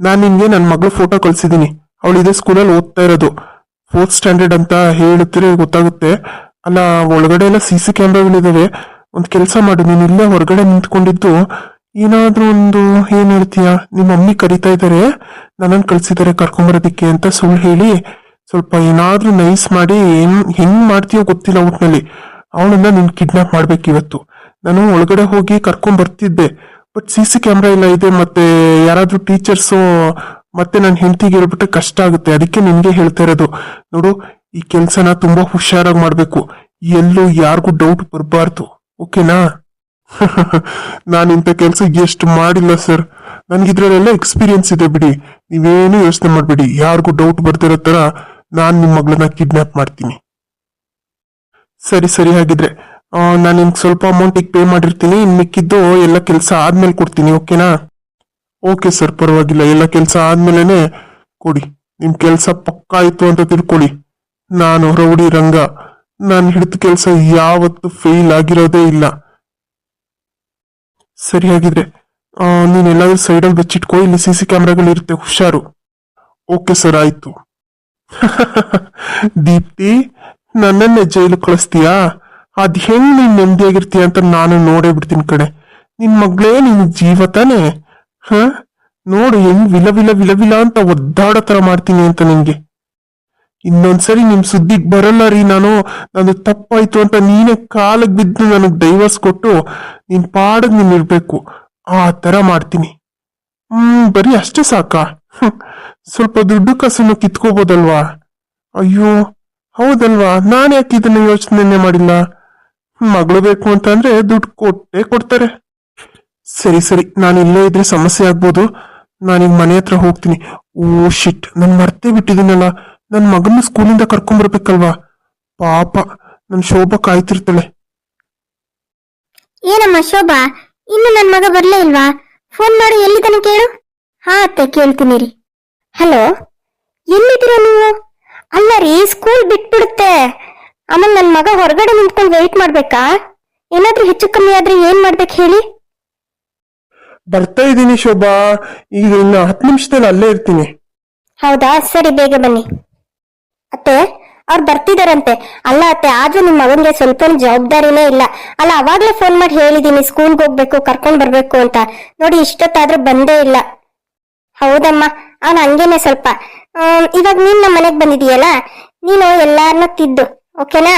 ನಾನು ನಿನ್ಗೆ ನನ್ನ ಮಗಳು ಫೋಟೋ ಕಳ್ಸಿದ್ದೀನಿ. ಅವಳು ಇದೇ ಸ್ಕೂಲಲ್ಲಿ ಓದ್ತಾ ಇರೋದು. 4th ಸ್ಟ್ಯಾಂಡರ್ಡ್ ಅಂತ ಹೇಳಿದ್ರೆ ಗೊತ್ತಾಗುತ್ತೆ. ಅಲ್ಲ, ಒಳಗಡೆ ಎಲ್ಲ CC ಕ್ಯಾಮ್ರಾಗಳಿದಾವೆ. ಒಂದು ಕೆಲಸ ಮಾಡು, ನೀನು ಇಲ್ಲೇ ಹೊರಗಡೆ ನಿಂತ್ಕೊಂಡಿದ್ದು ಏನಾದ್ರೂ ಒಂದು ಏನ್ ಹೇಳ್ತೀಯ, ನಿಮ್ಮ ಮಮ್ಮಿ ಕರಿತಾ ಇದ್ದಾರೆ, ನನ್ನನ್ನು ಕಳ್ಸಿದ್ದಾರೆ ಕರ್ಕೊಂಬರೋದಿಕ್ಕೆ ಅಂತ ಸುಳ್ಳು ಹೇಳಿ ಸ್ವಲ್ಪ ಏನಾದ್ರೂ ನೈಸ್ ಮಾಡಿ ಹೆಂಗ್ ಮಾಡ್ತೀಯೋ ಗೊತ್ತಿಲ್ಲ. ಒಟ್ನಲ್ಲಿ ಅವಳನ್ನ ನೀನ್ ಕಿಡ್ನಾಪ್ ಮಾಡ್ಬೇಕು ಇವತ್ತು. ನಾನು ಒಳಗಡೆ ಹೋಗಿ ಕರ್ಕೊಂಡ್ ಬರ್ತಿದ್ದೆ, ಬಟ್ CC ಕ್ಯಾಮ್ರಾ ಇಲ್ಲ ಇದೆ. ಮತ್ತೆ ಯಾರಾದ್ರೂ ಟೀಚರ್ಸು ಮತ್ತೆ ನನ್ನ ಹೆಂಡತಿಗೆ ಹೇಳ್ಬಿಟ್ರೆ ಕಷ್ಟ ಆಗುತ್ತೆ. ಅದಕ್ಕೆ ನಿನ್ಗೆ ಹೇಳ್ತಾ ಇರೋದು. ನೋಡು, ಈ ಕೆಲ್ಸನ ತುಂಬಾ ಹುಷಾರಾಗಿ ಮಾಡ್ಬೇಕು. ಎಲ್ಲೂ ಯಾರಿಗೂ ಡೌಟ್ ಬರಬಾರ್ದು, ಓಕೆನಾ? ನಾನು ಇಂಥ ಕೆಲ್ಸ ಎಷ್ಟು ಮಾಡಿಲ್ಲ ಸರ್. ನನ್ಗಿದ್ರಲ್ಲೆಲ್ಲ ಎಕ್ಸ್ಪೀರಿಯನ್ಸ್ ಇದೆ ಬಿಡಿ. ನೀವೇನು ಯೋಚನೆ ಮಾಡ್ಬೇಡಿ. ಯಾರಿಗೂ ಡೌಟ್ ಬರ್ತಿರೋ ತರ ನಾನ್ ನಿಮ್ ಮಗಳನ್ನ ಕಿಡ್ನಾಪ್ ಮಾಡ್ತೀನಿ. ಸರಿ ಸರಿ, ಹಾಗಿದ್ರೆ ನಾನು ನಿಮ್ಗೆ ಸ್ವಲ್ಪ ಅಮೌಂಟಿಗೆ ಪೇ ಮಾಡಿರ್ತೀನಿ. ಇನ್ ಮಿಕ್ಕಿದ್ದು ಎಲ್ಲ ಕೆಲಸ ಆದ್ಮೇಲೆ ಕೊಡ್ತೀನಿ, ಓಕೆನಾ? ಓಕೆ ಸರ್, ಪರವಾಗಿಲ್ಲ. ಎಲ್ಲ ಕೆಲಸ ಆದ್ಮೇಲೆನೆ ಕೊಡಿ. ನಿಮ್ ಕೆಲಸ ಪಕ್ಕಾ ಆಯ್ತು ಅಂತ ತಿಳ್ಕೊಳ್ಳಿ. ನಾನು ರೌಡಿ ರಂಗ. ನಾನು ಹಿಡಿದ ಕೆಲಸ ಯಾವತ್ತು ಫೇಲ್ ಆಗಿರೋದೇ ಇಲ್ಲ. ಸರಿ, ಹಾಗಿದ್ರೆ ನೀನೆಲ್ಲಾದ್ರೂ ಸೈಡಲ್ಲಿ ಬಚ್ಚಿಟ್ಕೋ. ಇಲ್ಲಿ CC ಕ್ಯಾಮ್ರಾಗಳಿರುತ್ತೆ, ಹುಷಾರು. ಓಕೆ ಸರ್, ಆಯ್ತು. ದೀಪ್ತಿ, ನನ್ನನ್ನೇ ಜೈಲು ಕಳಿಸ್ತೀಯಾ? ಅದ್ ಹೆಂಗ್ ನೀನ್ ನೆಮ್ಮದಿಯಾಗಿರ್ತೀಯ ಅಂತ ನಾನು ನೋಡೇ ಬಿಡ್ತೀನಿ ಕಡೆ. ನಿನ್ ಮಗಳೇ ನಿನ್ ಜೀವ ತಾನೆ. ನೋಡು ಹೆಂಗ್ ವಿಲ ವಿಲ ವಿಲ ವಿಲ ಅಂತ ಒದ್ದಾಡೋ ತರ ಮಾಡ್ತೀನಿ ಅಂತ ನಿನ್ಗೆ. ಇನ್ನೊಂದ್ಸರಿ ನಿಮ್ ಸುದ್ದಿಗ್ ಬರಲ್ಲ ರೀ ನಾನು. ನಂದು ತಪ್ಪಾಯ್ತು ಅಂತ ನೀನೇ ಕಾಲಕ್ ಬಿದ್ದು ನನಗ್ ಡೈವರ್ಸ್ ಕೊಟ್ಟು ನಿನ್ ಪಾಡಗ್ ನೀನ್ ಇರ್ಬೇಕು, ಆ ತರ ಮಾಡ್ತೀನಿ. ಬರೀ ಅಷ್ಟೇ ಸಾಕಾ? ಸ್ವಲ್ಪ ದುಡ್ಡು ಕಾಸನ್ನು ಕಿತ್ಕೋಬೋದಲ್ವಾ? ಅಯ್ಯೋ ಹೌದಲ್ವಾ, ನಾನ್ ಯಾಕೆ ಇದನ್ನ ಯೋಚನೆ ಮಾಡಿಲ್ಲ? ಮಗಳು ಬೇಕು ಅಂತಂದ್ರೆ ದುಡ್ಡು ಕೊಟ್ಟೆ ಕೊಡ್ತಾರೆ. ಸರಿ ಸರಿ, ನಾನು ಇಲ್ಲೇ ಇದ್ರೆ ಸಮಸ್ಯೆ ಆಗ್ಬೋದು. ನಾನೀಗ ಮನೆ ಹತ್ರ ಹೋಗ್ತೀನಿ. ಓ ಶಿಟ್, ನನ್ ಮರ್ತೇ ಬಿಟ್ಟಿದ್ದೀನಲ್ಲ. ನನ್ ಮಗನ ಸ್ಕೂಲಿಂದ ಕರ್ಕೊಂಡ್ಬರ್ಬೇಕಲ್ವಾ? ಪಾಪ, ನನ್ ಶೋಭಾ ಕಾಯ್ತಿರ್ತಾಳೆ. ಏನಮ್ಮ ಶೋಭಾ, ಇನ್ನು ನನ್ ಮಗ ಬರ್ಲೇ ಇಲ್ವಾ? ಫೋನ್ ಮಾಡಿ ಎಲ್ಲಿದ್ದಾನೆ ಕೇಳು. ಹಾ ಅತ್ತೆ, ಕೇಳ್ತೀನಿ ರೀ. ಹಲೋ, ಎಲ್ಲಿದ್ದೀರಾ ನೀವು? ಅಲ್ಲ ರೀ, ಸ್ಕೂಲ್ ಬಿಟ್ಬಿಡುತ್ತೆ. ಆಮೇಲೆ ನನ್ ಮಗ ಹೊರಗಡೆ ನಿಂತ್ಕೊಂಡು ವೆಯ್ಟ್ ಮಾಡ್ಬೇಕಾ? ಏನಾದ್ರೂ ಹೆಚ್ಚು ಕಮ್ಮಿ ಆದ್ರೆ ಏನ್ ಮಾಡ್ಬೇಕು ಹೇಳಿ? ಬರ್ತಾ ಇದ್ದೀನಿ ಶೋಭಾ, ಈಗ ಇನ್ನು 10 ನಿಮಿಷದಲ್ಲಿ ಅಲ್ಲೇ ಇರ್ತೀನಿ. ಹೌದಾ, ಸರಿ, ಬೇಗ ಬನ್ನಿ. ಅತ್ತೆ, ಅವ್ರು ಬರ್ತಿದಾರಂತೆ. ಅಲ್ಲ ಅತ್ತೆ, ಆದ್ರೂ ನಿಮ್ ಮಗನ್ಗೆ ಸ್ವಲ್ಪ ಜವಾಬ್ದಾರಿನೇ ಇಲ್ಲ. ಅಲ್ಲ, ಅವಾಗ್ಲೇ ಫೋನ್ ಮಾಡಿ ಹೇಳಿದೀನಿ ಸ್ಕೂಲ್ಗೆ ಹೋಗ್ಬೇಕು, ಕರ್ಕೊಂಡ್ ಬರ್ಬೇಕು ಅಂತ. ನೋಡಿ, ಇಷ್ಟೊತ್ತಾದ್ರೂ ಬಂದೇ ಇಲ್ಲ. ಹೌದಮ್ಮ, ಅವ್ನು ಹಂಗೇನೆ ಸ್ವಲ್ಪ. ಇವಾಗ ನೀನ್ ನಮ್ಮ ಮನೆಗ್ ಬಂದಿದೀಯಲ್ಲ, ನೀನು ಎಲ್ಲಾರನ್ನ ತಿದ್ದು, ಓಕೆನಾ?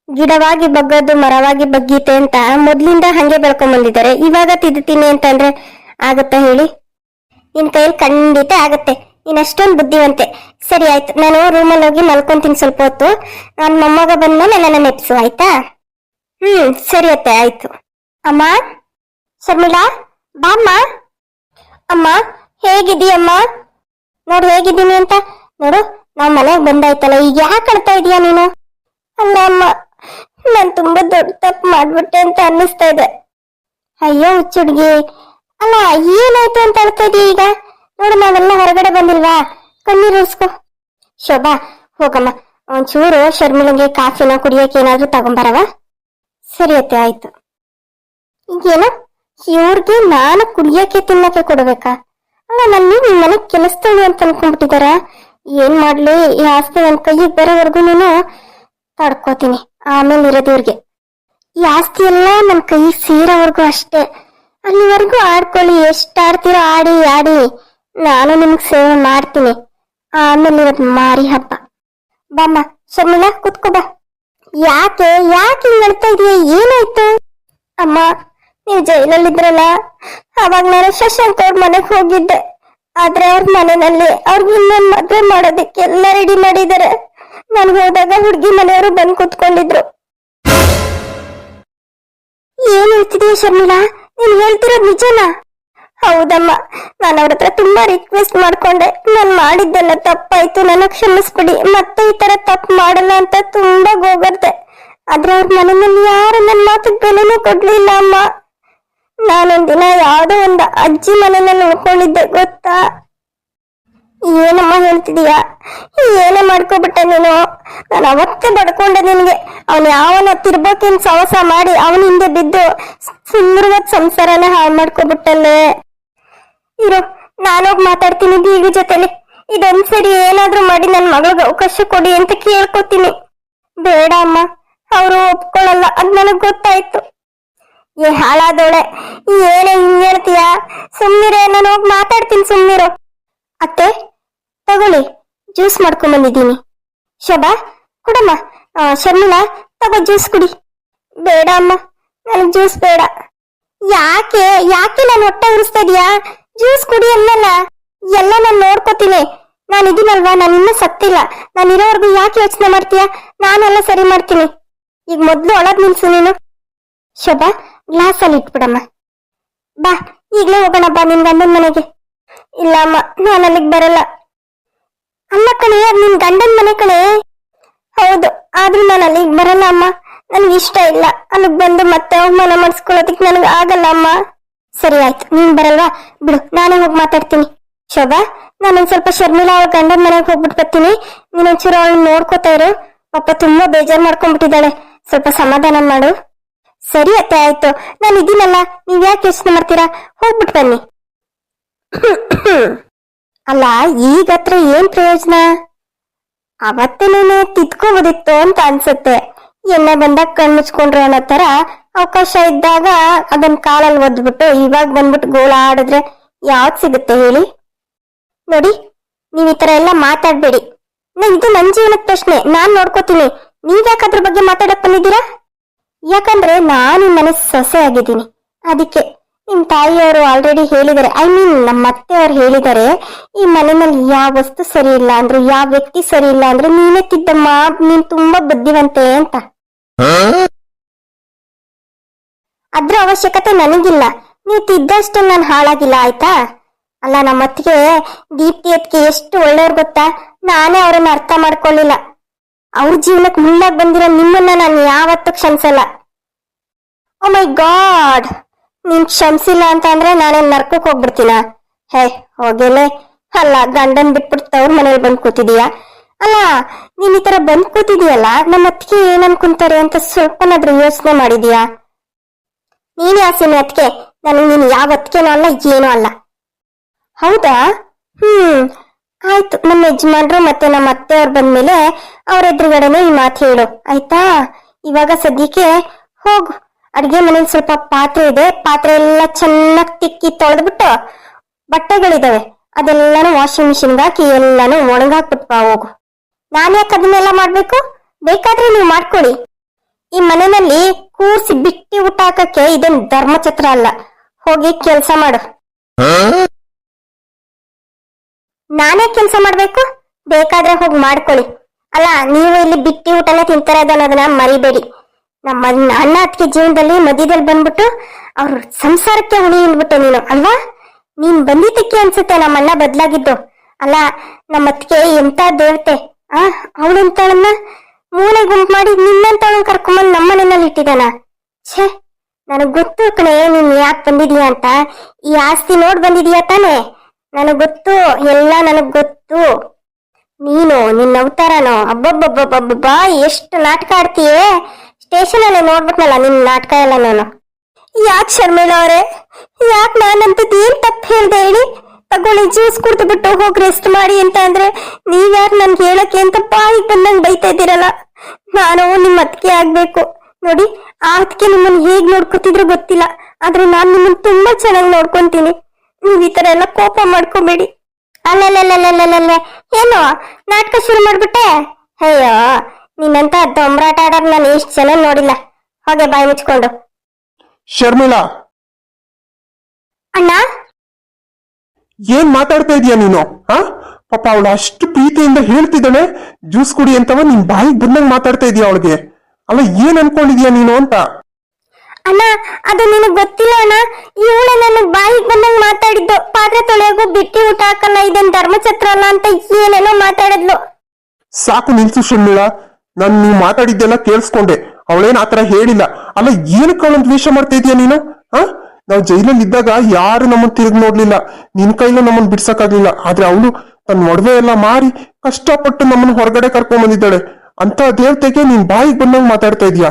ಗಿಡವಾಗಿ ಬಗ್ಗದ್ದು ಮರವಾಗಿ ಬಗ್ಗೀತೆ ಅಂತ ಮೊದ್ಲಿಂದ ಹಂಗೆ ಬೆಳ್ಕೊಂಡ್ ಬಂದಿದ್ದಾರೆ. ಇವಾಗ ತಿದ್ದುತ್ತೀನಿ ಅಂತಂದ್ರೆ ಆಗತ್ತಾ ಹೇಳಿ? ನಿನ್ ಕೈಯಲ್ಲಿ ಖಂಡಿತ ಆಗತ್ತೆ. ನೀನ್ ಅಷ್ಟೊಂದು ಬುದ್ಧಿವಂತೆ. ಸರಿ ಆಯ್ತು, ನಾನು ರೂಮಲ್ಲಿ ಹೋಗಿ ಮಲ್ಕೊಂತೀನಿ ಸ್ವಲ್ಪ ಹೊತ್ತು. ನನ್ನ ಮೊಮ್ಮಗ ಬಂದ್ಮೇಲೆ ನನ್ನ ನೆಪ್ಸು, ಆಯ್ತಾ? ಸರಿ ಅತ್ತೆ, ಆಯ್ತು. ಅಮ್ಮ, ಶರ್ಮಿಳಾ, ಬಾಮ್ಮ. ಅಮ್ಮ, ಹೇಗಿದೀಯಮ್ಮ? ನೋಡು ಹೇಗಿದ್ದೀನಿ ಅಂತ. ನೋಡು, ನಾವ್ ಮನೆಗೆ ಬಂದಾಯ್ತಲ್ಲ, ಈಗ ಯಾಕೆ ಅಳ್ತಾ ಇದೀಯ ನೀನು? ಅಲ್ಲ ಅಮ್ಮ, ನಾನ್ ತುಂಬಾ ದೊಡ್ಡ ತಪ್ಪು ಮಾಡ್ಬಿಟ್ಟೆ ಅಂತ ಅನ್ನಿಸ್ತಾ ಇದೆ. ಅಯ್ಯೋ ಹುಚ್ಚುಡ್ಗಿ, ಅಲ್ಲ ಏನಾಯ್ತು ಅಂತ ಅಳ್ತಾ ಇದೀಯ ಈಗ? ನೋಡು, ನಾವೆಲ್ಲ ಹೊರಗಡೆ ಬಂದಿಲ್ವಾ? ಕಣ್ಣೀರು ಉರ್ಸ್ಕೊ. ಶೋಭಾ, ಹೋಗಮ್ಮ, ಒಂಚೂರು ಶರ್ಮಿಳಂಗೆ ಕಾಫಿನ ಕುಡಿಯಕ್ಕೆ ಏನಾದ್ರೂ ತಗೊಂಬರವ? ಸರಿ ಅತ್ತೆ, ಆಯ್ತು. ಈಗೇನು ಇವ್ರಿಗೆ ನಾನು ಕುಡಿಯಕ್ಕೆ ತಿನ್ನಕ್ಕೆ ಕೊಡ್ಬೇಕಾ? ಅಲ್ಲ, ನನ್ನ ನಿಮ್ ಮನೆಗ್ ಕೆಲಸದಳು ಅಂತ ಅನ್ಕೊಂಡ್ಬಿಟ್ಟಿದಾರ. ಏನ್ ಮಾಡ್ಲಿ, ಈ ಆಸ್ತಿ ನನ್ ಕೈಗೆ ಬರೋವರೆಗೂ ತಡ್ಕೋತೀನಿ. ಆಮೇಲೆ ಇರೋದು ಇವ್ರಿಗೆ. ಈ ಆಸ್ತಿ ಎಲ್ಲ ನನ್ ಕೈಗೆ ಸೇರೋವರೆಗೂ ಅಷ್ಟೇ. ಅಲ್ಲಿವರೆಗೂ ಆಡ್ಕೊಳ್ಳಿ, ಎಷ್ಟ್ ಆಡ್ತಿರೋ ಆಡಿ ಆಡಿ. ನಾನು ನಿಮ್ಗೆ ಸೇವೆ ಮಾಡ್ತೀನಿ. ಆಮೇಲೆ ಇರೋದು ಮಾರಿ ಹಬ್ಬ. ಬಾಮ್ಮ ಶರ್ಮಿಳಾ, ಕುತ್ಕೋ ಬಾ. ಯಾಕೆ ಯಾಕೆ ಹಿಂಗ್ ಹೇಳ್ತಾ ಇದೀಯ? ಏನಾಯ್ತು? ಅಮ್ಮ, ನೀವು ಜೈಲಲ್ಲಿದ್ರಲ್ಲ, ಅವಾಗ ನಾನು ಶಶಾಂಕ್ ಅವ್ರ ಮನೆಗೆ ಹೋಗಿದ್ದೆ. ಆದ್ರೆ ಅವ್ರ ಮನೆಯಲ್ಲಿ ಅವ್ರಿಗೆ ಇನ್ನೊಂದು ಮದ್ವೆ ಮಾಡೋದಕ್ಕೆ ಎಲ್ಲ ರೆಡಿ ಮಾಡಿದ್ದಾರೆ. ನಾನು ಹೋದಾಗ ಹುಡುಗಿ ಮನೆಯವರು ಬಂದು ಕೂತ್ಕೊಂಡಿದ್ರು. ಏನ್ ಹೇಳ್ತಿದೀಯ ಶರ್ಮಿಳಾ? ನೀನ್ ಹೇಳ್ತಿರೋದ್ ನಿಜನಾ? ಹೌದಮ್ಮ, ನಾನು ಅವ್ರ ಹತ್ರ ತುಂಬಾ ರಿಕ್ವೆಸ್ಟ್ ಮಾಡ್ಕೊಂಡೆ. ನಾನು ಮಾಡಿದ್ದೆಲ್ಲ ತಪ್ಪಾಯ್ತು, ನನಗ್ ಕ್ಷಮಿಸ್ಬಿಡಿ, ಮತ್ತೆ ಈ ತರ ತಪ್ಪು ಮಾಡಲ್ಲ ಅಂತ ತುಂಬಾ ಗೋಗರ್ದೆ. ಆದ್ರೆ ಅವ್ರ ಮನೆಯಲ್ಲಿ ಯಾರು ನನ್ನ ಮಾತಿಗೆ ಬೆಲೆನೂ ಕೊಡ್ಲಿಲ್ಲ ಅಮ್ಮ. ನಾನೊಂದಿನ ಯಾವ್ದೋ ಒಂದು ಅಜ್ಜಿ ಮನೆಯಲ್ಲಿ ಉಳ್ಕೊಂಡಿದ್ದೆ, ಗೊತ್ತಾ? ಏನಮ್ಮ ಹೇಳ್ತಿದೀಯ? ಏನೇ ಮಾಡ್ಕೊಬಿಟ್ಟೆ ನೀನು? ನಾನು ಅವತ್ತೇ ಬಡ್ಕೊಂಡೆ ನಿನ್ಗೆ. ಅವನ್ ಯಾವನ ತಿರ್ಬೋಕಿನ್ ಸವಸ ಮಾಡಿ ಅವನ ಹಿಂದೆ ಬಿದ್ದು ಸುಂದರವಾದ ಸಂಸಾರನ ಹಾಳು ಮಾಡ್ಕೊಬಿಟ್ಟಲ್ಲೇ. ಇರೋ, ನಾನೋಗಿ ಮಾತಾಡ್ತೀನಿ ಬೀಗ ಜೊತೆಲಿ. ಇದೊಂದ್ಸರಿ ಏನಾದ್ರೂ ಮಾಡಿ ನನ್ನ ಮಗಳಿಗೆ ಅವಕಾಶ ಕೊಡಿ ಅಂತ ಕೇಳ್ಕೊತೀನಿ. ಬೇಡ ಅಮ್ಮ, ಅವರು ಒಪ್ಕೊಳ್ಳಲ್ಲ, ಅದ್ ನನಗ್ ಗೊತ್ತಾಯ್ತು. ಏ ಹಾಳಾದೋಳೆ, ಏನೇ ಹಿಂಗ್ ಹೇಳ್ತೀಯ? ಸುಮ್ನಿರೆ, ನಾನು ಹೋಗಿ ಮಾತಾಡ್ತೀನಿ, ಸುಮ್ನಿರೋ. ಅತ್ತೆ ತಗೊಳ್ಳಿ, ಜ್ಯೂಸ್ ಮಾಡ್ಕೊಂಡ್ ಬಂದಿದ್ದೀನಿ. ಶೋಭಾ ಕುಡಮ್ಮ. ಶರ್ಮಿಳಾ ತಗೋ ಜ್ಯೂಸ್ ಕುಡಿ. ಬೇಡ ಅಮ್ಮ, ನನಗ್ ಜ್ಯೂಸ್ ಬೇಡ. ಯಾಕೆ ಯಾಕೆ ನಾನು ಹೊಟ್ಟೆ ಉರಿಸ್ತಾ ಇದೀಯಾ? ಜ್ಯೂಸ್ ಕುಡಿ ಅನ್ನಲ್ಲ. ಎಲ್ಲ ನಾನು ನೋಡ್ಕೋತೀನಿ. ನಾನು ಇದೀನಲ್ವಾ, ನಾನು ಇನ್ನೂ ಸತ್ತಿಲ್ಲ. ನಾನು ಇರೋವರೆಗೂ ಯಾಕೆ ಯೋಚನೆ ಮಾಡ್ತೀಯ? ನಾನೆಲ್ಲ ಸರಿ ಮಾಡ್ತೀನಿ. ಈಗ ಮೊದ್ಲು ಒಳಗ್ ನಿಲ್ಸು ನೀನು. ಶೋಭಾ ಗ್ಲಾಸ್ ಅಲ್ಲಿ ಇಟ್ಬಿಡಮ್ಮ. ಬಾ ಈಗ್ಲೇ ಹೋಗೋಣ, ಬಾ ನಿನ್ ಗಂಡನ ಮನೆಗೆ. ಇಲ್ಲ ಅಮ್ಮ, ನಾನು ಅಲ್ಲಿಗೆ ಬರಲ್ಲ. ಅಲ್ಲ ಕಣೆ, ಅದ್ ನಿನ್ ಗಂಡನ ಮನೆ ಕಣೆ. ಹೌದು, ಆದ್ರೂ ನಾನು ಅಲ್ಲಿಗೆ ಬರಲ್ಲ ಅಮ್ಮ. ನನ್ಗೆ ಇಷ್ಟ ಇಲ್ಲ ಅಲ್ಲಿಗೆ ಬಂದು ಮತ್ತೆ ಅವಮಾನ ಮಾಡಿಸ್ಕೊಳ್ಳೋದಕ್ಕೆ ನನಗೆ ಆಗಲ್ಲ ಅಮ್ಮ. ಸರಿ ಆಯ್ತು, ನೀನ್ ಬರಲ್ವಾ, ಬಿಡು, ನಾನೇ ಹೋಗಿ ಮಾತಾಡ್ತೀನಿ. ಶೋಭಾ, ನಾನೊಂದ್ ಸ್ವಲ್ಪ ಶರ್ಮಿಳಾ ಅವ್ರ ಗಂಡನ ಮನೆಗೆ ಹೋಗ್ಬಿಟ್ಟು ಬರ್ತೀನಿ. ನೀನೊಂಚೂರು ಅವಳನ್ನ ನೋಡ್ಕೋತಾ ಇರು. ಪಾಪ ತುಂಬಾ ಬೇಜಾರ್ ಮಾಡ್ಕೊಂಡ್ಬಿಟ್ಟಿದ್ದಾಳೆ, ಸ್ವಲ್ಪ ಸಮಾಧಾನ ಮಾಡು. ಸರಿ ಅತ್ತೆ, ಆಯ್ತು, ನಾನು ಇದೀನಲ್ಲ, ನೀವ್ ಯಾಕೆ ಯೋಚನೆ ಮಾಡ್ತೀರಾ? ಹೋಗ್ಬಿಟ್ಟು ಬನ್ನಿ. ಅಲ್ಲ, ಈಗತ್ರ ಏನ್ ಪ್ರಯೋಜನ? ಅವತ್ತೇನೇನೆ ತಿದ್ಕೋಬೋದಿತ್ತು ಅಂತ ಅನ್ಸುತ್ತೆ. ಎಣ್ಣೆ ಬಂದಾಗ ಕಣ್ ಮುಚ್ಕೊಂಡ್ರು ಅನ್ನೋ ತರ ಅವಕಾಶ ಇದ್ದಾಗ ಅದನ್ನ ಕಾಲಲ್ಲಿ ಒದ್ಬಿಟ್ಟು ಇವಾಗ ಬಂದ್ಬಿಟ್ಟು ಗೋಳ ಆಡಿದ್ರೆ ಯಾವ್ದು ಸಿಗುತ್ತೆ ಹೇಳಿ? ನೋಡಿ, ನೀವ್ ಈ ತರ ಎಲ್ಲ ಮಾತಾಡ್ಬೇಡಿ. ಇದು ನನ್ ಜೀವನದ ಪ್ರಶ್ನೆ, ನಾನ್ ನೋಡ್ಕೋತೀನಿ. ನೀವ್ಯಾಕೆ ಅದ್ರ ಬಗ್ಗೆ ಮಾತಾಡಕ್ ಬಂದಿದ್ದೀರಾ? ಯಾಕಂದ್ರೆ ನಾನು ಮನೆ ಸೊಸೆ ಆಗಿದ್ದೀನಿ, ಅದಕ್ಕೆ. ನಿಮ್ ತಾಯಿಯವರು ಆಲ್ರೆಡಿ ಹೇಳಿದ್ದಾರೆ, ಐ ಮೀನ್ ನಮ್ಮ ಅತ್ತೆಯವರು ಹೇಳಿದ್ದಾರೆ, ಈ ಮನೆಯಲ್ಲಿ ಯಾವ ವಸ್ತು ಸರಿ ಇಲ್ಲ ಅಂದ್ರು, ಯಾವ ವ್ಯಕ್ತಿ ಸರಿ ಇಲ್ಲ ಅಂದ್ರೆ ನೀನೇ ತಿದ್ದಮ್ಮ, ನೀನ್ ತುಂಬಾ ಬುದ್ಧಿವಂತೆ ಅಂತ. ಅದ್ರ ಅವಶ್ಯಕತೆ ನನಗಿಲ್ಲ, ನೀವ್ ತಿದ್ದಷ್ಟು ನಾನು ಹಾಳಾಗಿಲ್ಲ, ಆಯ್ತಾ? ಅಲ್ಲ, ನಮ್ಮ ಅತ್ತಿಗೆ ದೀಪ್ತಿ ಅತ್ತಿಗೆ ಎಷ್ಟು ಒಳ್ಳೆಯವ್ರು ಗೊತ್ತಾ? ನಾನೇ ಅವ್ರನ್ನ ಅರ್ಥ ಮಾಡ್ಕೊಳ್ಳಿಲ್ಲ. ಅವ್ರ ಜೀವನಕ್ಕೆ ಮುಳ್ಳಾಗ್ ಬಂದಿರೋ ನಿಮ್ಮನ್ನ ನಾನು ಯಾವತ್ತೂ ಕ್ಷಮಿಸಲ್ಲ. ಓ ಮೈ ಗಾಡ್, ನೀನ್ ಕ್ಷಮಿಸಿಲ್ಲ ಅಂತ ಅಂದ್ರೆ ನಾನೇನ್ ನರ್ಕಕ್ಕೆ ಹೋಗ್ಬಿಡ್ತೀನ? ಹೇ ಹೋಗೇನೆ. ಅಲ್ಲ, ಗಂಡನ್ ಬಿಟ್ಬಿಟ್ಟು ತವ್ರ ಮನೇಲಿ ಬಂದ್ ಕೂತಿದೀಯಾ? ಅಲ್ಲ, ನೀನ್ ಈ ತರ ಬಂದ್ ಕೂತಿದೀಯಲ್ಲ, ನಮ್ಮ ಅತ್ತಿಗೆ ಏನ್ ಅನ್ಕೊಂತಾರೆ ಅಂತ ಸ್ವಲ್ಪನಾದ್ರೂ ಯೋಚನೆ ಮಾಡಿದೀಯಾ? ನೀನೇ ಆಸೆನೆ ಅತ್ತಿಗೆ, ನನಗೆ ನೀನು ಯಾವ ಅತ್ತಿಗೆನೂ ಅಲ್ಲ, ಏನೂ ಅಲ್ಲ. ಹೌದಾ? ಆಯ್ತು, ನಮ್ಮ ಯಜಮಾನ್ರು ಮತ್ತೆ ನಮ್ಮ ಅತ್ತೆಯವ್ರು ಬಂದ್ಮೇಲೆ ಅವ್ರ ಎದುರುಗಡೆನೆ ಈ ಮಾತು ಹೇಳು, ಆಯ್ತಾ? ಇವಾಗ ಸದ್ಯಕ್ಕೆ ಹೋಗು, ಅಡ್ಗೆ ಮನೇಲಿ ಸ್ವಲ್ಪ ಪಾತ್ರೆ ಇದೆ, ಪಾತ್ರೆ ಎಲ್ಲ ಚೆನ್ನಾಗಿ ತಿಕ್ಕಿ ತೊಳೆದ್ಬಿಟ್ಟು ಬಟ್ಟೆಗಳಿದಾವೆ, ಅದೆಲ್ಲಾನು ವಾಷಿಂಗ್ ಮಿಷಿನ್ಗೆ ಹಾಕಿ ಎಲ್ಲಾನು ಒಣಗಾಕ್ಬಿಟ್ಬಾ ಹೋಗು. ನಾನು ಯಾಕೆ ಅದನ್ನೆಲ್ಲ ಮಾಡ್ಬೇಕು? ಬೇಕಾದ್ರೆ ನೀವು ಮಾಡ್ಕೊಳ್ಳಿ. ಈ ಮನೆಯಲ್ಲಿ ಕೂರ್ಸಿ ಬಿಟ್ಟಿ ಊಟ ಹಾಕಕ್ಕೆ ಇದೇನ್ ಧರ್ಮಛತ್ರ ಅಲ್ಲ. ಹೋಗಿ ಕೆಲ್ಸ ಮಾಡು. ನಾನೇ ಕೆಲ್ಸ ಮಾಡ್ಬೇಕು? ಬೇಕಾದ್ರೆ ಹೋಗಿ ಮಾಡ್ಕೊಳ್ಳಿ. ಅಲ್ಲ, ನೀವು ಇಲ್ಲಿ ಬಿಟ್ಟಿ ಊಟನೇ ತಿಂತಾರೆ ಅನ್ನೋದನ್ನ ಮರಿಬೇಡಿ. ನಮ್ಮ ಅಣ್ಣ ಅತ್ತಿಗೆ ಜೀವನದಲ್ಲಿ ಮಧ್ಯದಲ್ಲಿ ಬಂದ್ಬಿಟ್ಟು ಅವ್ರ ಸಂಸಾರಕ್ಕೆ ಹುಳಿ ಇಲ್ಬಿಟ್ಟೆ ನೀನು, ಅಲ್ವಾ? ನೀನ್ ಬಂದಿದ್ದಕ್ಕೆ ಅನ್ಸುತ್ತೆ ನಮ್ಮ ಅಣ್ಣ ಬದ್ಲಾಗಿದ್ದು. ಅಲ್ಲ, ನಮ್ಮ ಅತ್ತಿಗೆ ಎಂತ ದೇವತೆ, ಅವಳಂತಳನ್ನ ಮೂಳೆ ಗುಂಪು ಮಾಡಿ ನಿನ್ನಂತವಳನ್ನ ಕರ್ಕೊಂಬಂದ್ ನಮ್ಮ ಮನೆಯಲ್ಲಿ ಇಟ್ಟಿದಾನ. ಛೇ, ನನಗ್ ಗೊತ್ತು ಕಣೆ ನೀನ್ ಯಾಕೆ ಬಂದಿದೀಯ ಅಂತ. ಈ ಆಸ್ತಿ ನೋಡ್ ಬಂದಿದೀಯ ತಾನೆ? ನನಗ್ ಗೊತ್ತು, ಎಲ್ಲ ನನಗ್ ಗೊತ್ತು. ನೀನು ನಿನ್ನ ಅವತಾರನೋ, ಅಬ್ಬಬ್ಬಬ್ಬಬ್ಬಬ್ಬಾ, ಎಷ್ಟು ನಾಟಕ ಆಡ್ತೀಯೇ. ಸ್ಟೇಷನ್ ಅಲ್ಲಿ ನೋಡ್ಬಿಟ್ನಲ್ಲ ನಿನ್ ನಾಟಕ ಎಲ್ಲ ನಾನು. ಯಾಕೆ ಶರ್ಮಿಳಾ ಅವರೇ, ಯಾಕೆ ನಾನಂತದ್ದು ಏನ್ ತಪ್ಪು ಹೇಳ್ದೆ ಹೇಳಿ? ತಗೊಳ್ಳಿ, ಜ್ಯೂಸ್ ಕುಡ್ದು ಬಿಟ್ಟು ಹೋಗಿ ರೆಸ್ಟ್ ಮಾಡಿ ಅಂತ ಅಂದ್ರೆ ನೀವ್ಯಾರು ನನ್ಗೆ ಹೇಳಕ್ಕೆ ಅಂತ ಬಾಯಿಗೆ ಬಂದಂಗ್ ಬೈತಾ ಇದ್ದೀರಲ್ಲ. ನಾನು ನಿಮ್ಮ ಅತ್ತಿಗೆ ಆಗ್ಬೇಕು ನೋಡಿ. ಆ ಅತ್ತಿಗೆ ನಿಮ್ಮನ್ನ ಹೇಗ್ ನೋಡ್ಕೊತಿದ್ರು ಗೊತ್ತಿಲ್ಲ, ಆದ್ರೆ ನಾನ್ ನಿಮ್ಮನ್ನ ತುಂಬಾ ಚೆನ್ನಾಗಿ ನೋಡ್ಕೊಂತೀನಿ. ನೀವ್ ಈ ತರ ಎಲ್ಲ ಕೋಪ ಮಾಡ್ಕೋಬೇಡಿ. ಅಲ್ಲಲ್ಲಲ್ಲಲ್ಲಲ್ಲಲ್ಲ, ಏನು ನಾಟಕ ಶುರು ಮಾಡ್ಬಿಟ್ಟೆ? ಅಯ್ಯೋ, ನಿನ್ನಂತ ದೊಂಬರಾಟ ಆಡೋರ್ ನಾನು ಎಷ್ಟು ಜನ ನೋಡಿಲ್ಲ. ಹೋಗೆ ಬಾಯಿ ಮುಚ್ಕೊಂಡು. ಶರ್ಮಿಳಾ, ಅಣ್ಣ ಏನ್ ಮಾತಾಡ್ತಾ ಇದೀಯ ನೀನು? ಪಾಪ ಅವಳು ಅಷ್ಟು ಪ್ರೀತಿಯಿಂದ ಹೇಳ್ತಿದ್ದಾಳೆ ಜ್ಯೂಸ್ ಕುಡಿ ಅಂತವ, ನಿನ್ ಬಾಯಿಗೆ ಬಂದಂಗ್ ಮಾತಾಡ್ತಾ ಇದೀಯ ಅವಳಿಗೆ. ಅಲ್ಲ, ಏನ್ ಅನ್ಕೊಂಡಿದೀಯ ನೀನು ಅಂತ? ಅಣ್ಣ, ಅದು ನಿನಗ್ ಗೊತ್ತಿಲ್ಲ ಅಣ್ಣ. ಇವಳೆ ನನ್ನ ಬಾಯಿಗೆ ಬಂದಂಗ್ ಮಾತಾಡಿದ್ದು. ಪಾತ್ರೆ ತೊಳೆಯೋಗು, ಬಿಟ್ಟಿ ಊಟ ಹಾಕಲ್ಲ, ಇದೇನ್ ಧರ್ಮಛತ್ರ ಅಲ್ಲ ಅಂತ ಏನೇನೋ ಮಾತಾಡಿದ್ಲು. ಸಾಕು ನಿಲ್ಸು ಶರ್ಮಿಳಾ, ನಾನು ನೀವು ಮಾತಾಡಿದ್ದೆಲ್ಲ ಕೇಳಿಸ್ಕೊಂಡೆ. ಅವಳೇನ್ ಆತರ ಹೇಳಿಲ್ಲ. ಅಲ್ಲ, ಏನಕ್ಕೆ ಅವಳನ್ನ ದ್ವೇಷ ಮಾಡ್ತಾ ಇದೀಯ ನೀನು? ನಾವು ಜೈಲಲ್ಲಿ ಇದ್ದಾಗ ಯಾರು ನಮ್ಮನ್ನ ತಿರುಗಿ ನೋಡ್ಲಿಲ್ಲ, ನಿನ್ ಕೈಲೂ ನಮ್ಮನ್ನ ಬಿಡ್ಸಕ್ಕಾಗ್ಲಿಲ್ಲ. ಆದ್ರೆ ಅವಳು ತನ್ನ ಒಡವೆ ಎಲ್ಲ ಮಾರಿ ಕಷ್ಟಪಟ್ಟು ನಮ್ಮನ್ನ ಹೊರಗಡೆ ಕರ್ಕೊಂಡ್ ಬಂದಿದ್ದಾಳೆ. ಅಂತ ದೇವತೆಗೆ ನೀನ್ ಬಾಯಿಗೆ ಬಂದಂಗ್ ಮಾತಾಡ್ತಾ ಇದೀಯ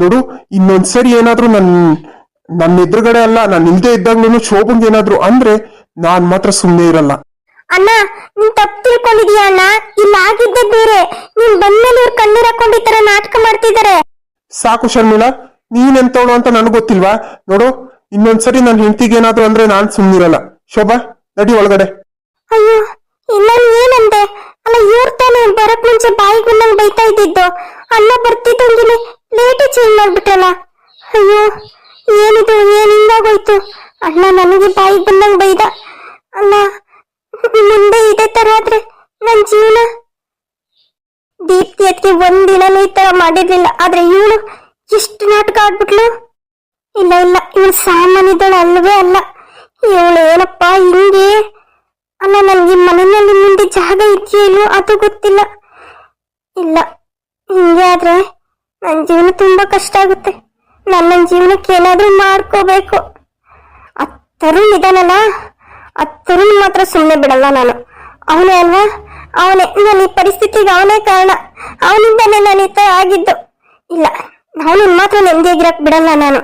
ನೋಡು. ಇನ್ನೊಂದ್ಸರಿ ಏನಾದ್ರು ನನ್ನ ಎದುರುಗಡೆ ಅಲ್ಲ, ನಾನು ಇಲ್ದೇ ಇದ್ದಾಗ್ಲೂ ಶೋಭಂಗ್ ಏನಾದ್ರು ಅಂದ್ರೆ ನಾನ್ ಮಾತ್ರ ಸುಮ್ಮನೆ ಇರಲ್ಲ. ಅಣ್ಣ ನೀನ್ ತಪ್ಪು ತಿಳ್ಕೊಂಡಿದೀಯ ಅಣ್ಣ. ಇಲ್ಲ ಆಗಿದ್ದೆ ಬೇರೆ. ನೀನ್ ಬಂದ್ಮೇಲೆ ಇವ್ರು ಕಣ್ಣೀರ್ ಹಾಕೊಂಡು ಈ ತರ ನಾಟಕ ಮಾಡ್ತಿದ್ದಾರೆ. ಸಾಕು ಶರ್ಮಿಳಾ, ನೀನೆಂತವಳು ಅಂತ ನನಗ್ ಗೊತ್ತಿಲ್ವಾ? ನೋಡು, ಇನ್ನೊಂದ್ಸರಿ ನನ್ನ ಹೆಂಡತಿಗೆ ಏನಾದ್ರು ಅಂದ್ರೆ ನಾನ್ ಸುಮ್ನಿರಲ್ಲ. ಶೋಭಾ, ನಡಿ ಒಳಗಡೆ. ಅಯ್ಯೋ ನಾನು ಏನಂದೆ? ಅಲ್ಲ ಇವ್ರ ತಾನೇ ಬರಕ್ ಮುಂಚೆ ಬಾಯಿಗೆ ಬಂದಂಗ್ ಬೈತಾ ಇದ್ದಿದ್ದು. ಅಣ್ಣ ಬರ್ತಿದ್ದಂಗಿನೇ ಲೇಟೇ ಚೇಂಜ್ ಮಾಡ್ಬಿಟ್ರಲ್ಲ. ಅಯ್ಯೋ ಏನಿದು, ಏನ್ ಹಿಂಗಾಗೋಯ್ತು? ಅಣ್ಣ ನನಗೆ ಬಾಯಿಗೆ ಬಂದಂಗ್ ಬೈದ. ಅಲ್ಲ ಮುಂದೆ ಇದೇ ತರ ಆದ್ರೆ ನನ್ ಜೀವನ. ದೀಪ್ತಿ ಅದಕ್ಕೆ ಒಂದಿನನೂ ಈ ತರ ಮಾಡಿರ್ಲಿಲ್ಲ, ಆದ್ರೆ ಇವಳು ಎಷ್ಟು ನಾಟಕ ಆಡ್ಬಿಟ್ಲು. ಇಲ್ಲ ಇಲ್ಲ, ಇವಳು ಸಾಮಾನ್ಯದಳು ಅಲ್ಲವೇ ಅಲ್ಲ. ಇವಳು ಏನಪ್ಪಾ ಹಿಂಗೆ? ಅಲ್ಲ ನನ್ಗೆ ಮನೆಯಲ್ಲಿ ಮುಂದೆ ಜಾಗ ಇದೆಯೋ ಇಲ್ವೋ ಅದು ಗೊತ್ತಿಲ್ಲ. ಇಲ್ಲ ಹಿಂಗೆ ಆದ್ರೆ ನನ್ನ ಜೀವನ ತುಂಬಾ ಕಷ್ಟ ಆಗುತ್ತೆ. ನನ್ನ ಜೀವನಕ್ಕೆ ಏನಾದ್ರೂ ಮಾಡ್ಕೋಬೇಕು. ಆ ತರುಣ್ ಇದಾನಲ್ಲ, ಆ ತರುಣ್ ಮಾತ್ರ ಸುಮ್ಮನೆ ಬಿಡಲ್ಲ ನಾನು. ಅವನೇ ಅಲ್ವಾ, ಅವನೇ ನನ್ನ ಈ ಪರಿಸ್ಥಿತಿಗೆ ಅವನೇ ಕಾರಣ. ಅವನಿಂದಾನೇ ನಾನು ಈ ತರ ಆಗಿದ್ದು. ಇಲ್ಲ, ಅವನನ್ನ ಮಾತ್ರ ನೆಮ್ಮದಿಯಾಗಿರಕ್ ಬಿಡಲ್ಲ ನಾನು.